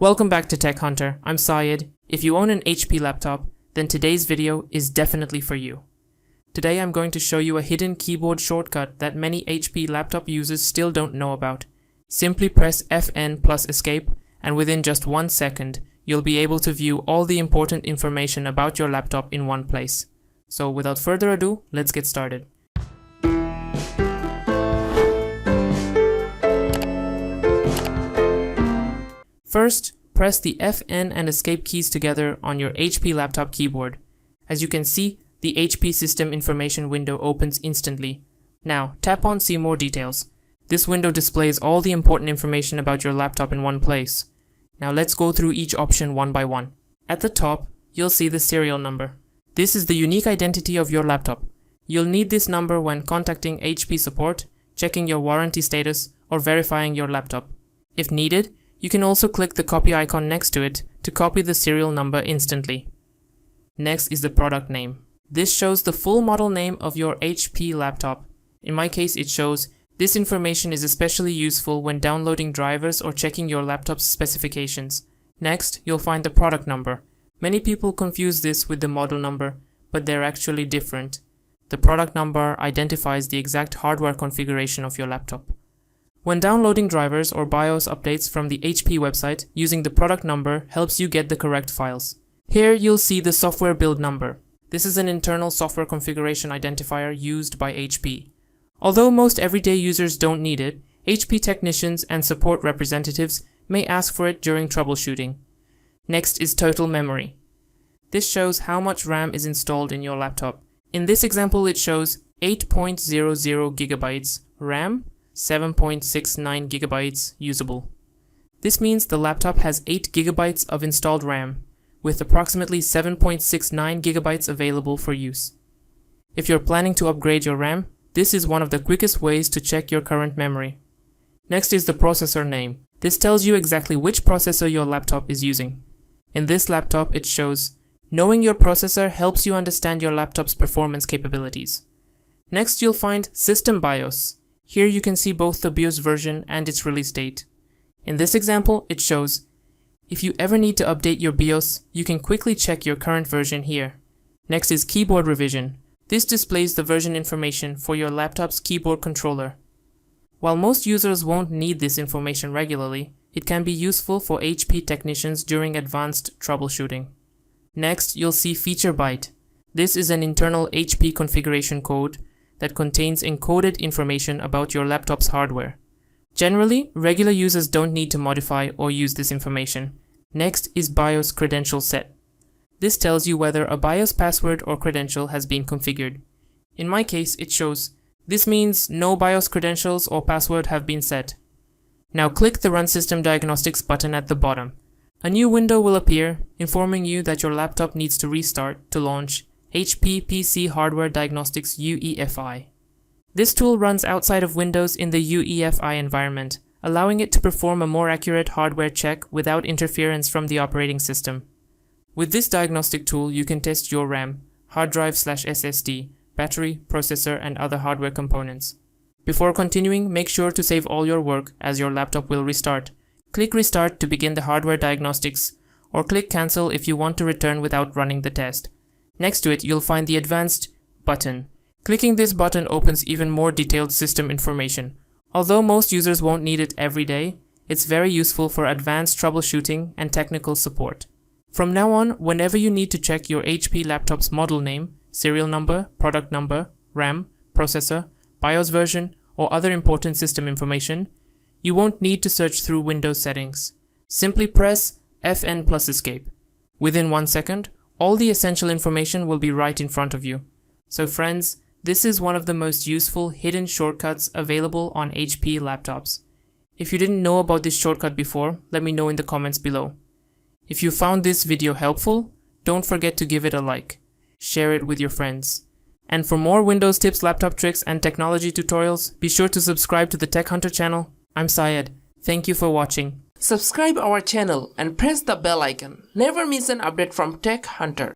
Welcome back to Tech Hunter. I'm Syed. If you own an HP laptop, then today's video is definitely for you. Today I'm going to show you a hidden keyboard shortcut that many HP laptop users still don't know about. Simply press Fn plus escape, and within just 1 second, you'll be able to view all the important information about your laptop in one place. So without further ado, let's get started. First, press the Fn and escape keys together on your HP laptop keyboard. As you can see, the HP system information window opens instantly. Now, tap on See More Details. This window displays all the important information about your laptop in one place. Now let's go through each option one by one. At the top, you'll see the serial number. This is the unique identity of your laptop. You'll need this number when contacting HP support, checking your warranty status, or verifying your laptop. If needed, you can also click the copy icon next to it to copy the serial number instantly. Next is the product name. This shows the full model name of your HP laptop. In my case, it shows this information is especially useful when downloading drivers or checking your laptop's specifications. Next, you'll find the product number. Many people confuse this with the model number, but they're actually different. The product number identifies the exact hardware configuration of your laptop. When downloading drivers or BIOS updates from the HP website, using the product number helps you get the correct files. Here you'll see the software build number. This is an internal software configuration identifier used by HP. Although most everyday users don't need it, HP technicians and support representatives may ask for it during troubleshooting. Next is total memory. This shows how much RAM is installed in your laptop. In this example, it shows 8.00 GB RAM, 7.69 GB usable. This means the laptop has 8 GB of installed RAM, with approximately 7.69 GB available for use. If you're planning to upgrade your RAM, this is one of the quickest ways to check your current memory. Next is the processor name. This tells you exactly which processor your laptop is using. In this laptop, it shows, knowing your processor helps you understand your laptop's performance capabilities. Next, you'll find System BIOS. Here you can see both the BIOS version and its release date. In this example, it shows, if you ever need to update your BIOS, you can quickly check your current version here. Next is Keyboard Revision. This displays the version information for your laptop's keyboard controller. While most users won't need this information regularly, it can be useful for HP technicians during advanced troubleshooting. Next, you'll see Feature Byte. This is an internal HP configuration code that contains encoded information about your laptop's hardware. Generally, regular users don't need to modify or use this information. Next is BIOS Credential Set. This tells you whether a BIOS password or credential has been configured. In my case, it shows, this means no BIOS credentials or password have been set. Now click the Run System Diagnostics button at the bottom. A new window will appear, informing you that your laptop needs to restart to launch HP PC Hardware Diagnostics UEFI. This tool runs outside of Windows in the UEFI environment, allowing it to perform a more accurate hardware check without interference from the operating system. With this diagnostic tool, you can test your RAM, hard drive/SSD, battery, processor, and other hardware components. Before continuing, make sure to save all your work as your laptop will restart. Click Restart to begin the hardware diagnostics, or click Cancel if you want to return without running the test. Next to it, you'll find the Advanced button. Clicking this button opens even more detailed system information. Although most users won't need it every day, it's very useful for advanced troubleshooting and technical support. From now on, whenever you need to check your HP laptop's model name, serial number, product number, RAM, processor, BIOS version, or other important system information, you won't need to search through Windows settings. Simply press Fn plus escape. Within 1 second, all the essential information will be right in front of you. So friends, this is one of the most useful hidden shortcuts available on HP laptops. If you didn't know about this shortcut before, let me know in the comments below. If you found this video helpful, don't forget to give it a like. Share it with your friends. And for more Windows tips, laptop tricks, and technology tutorials, be sure to subscribe to the Tech Hunter channel. I'm Syed. Thank you for watching. Subscribe our channel and press the bell icon. Never miss an update from Tech Hunter.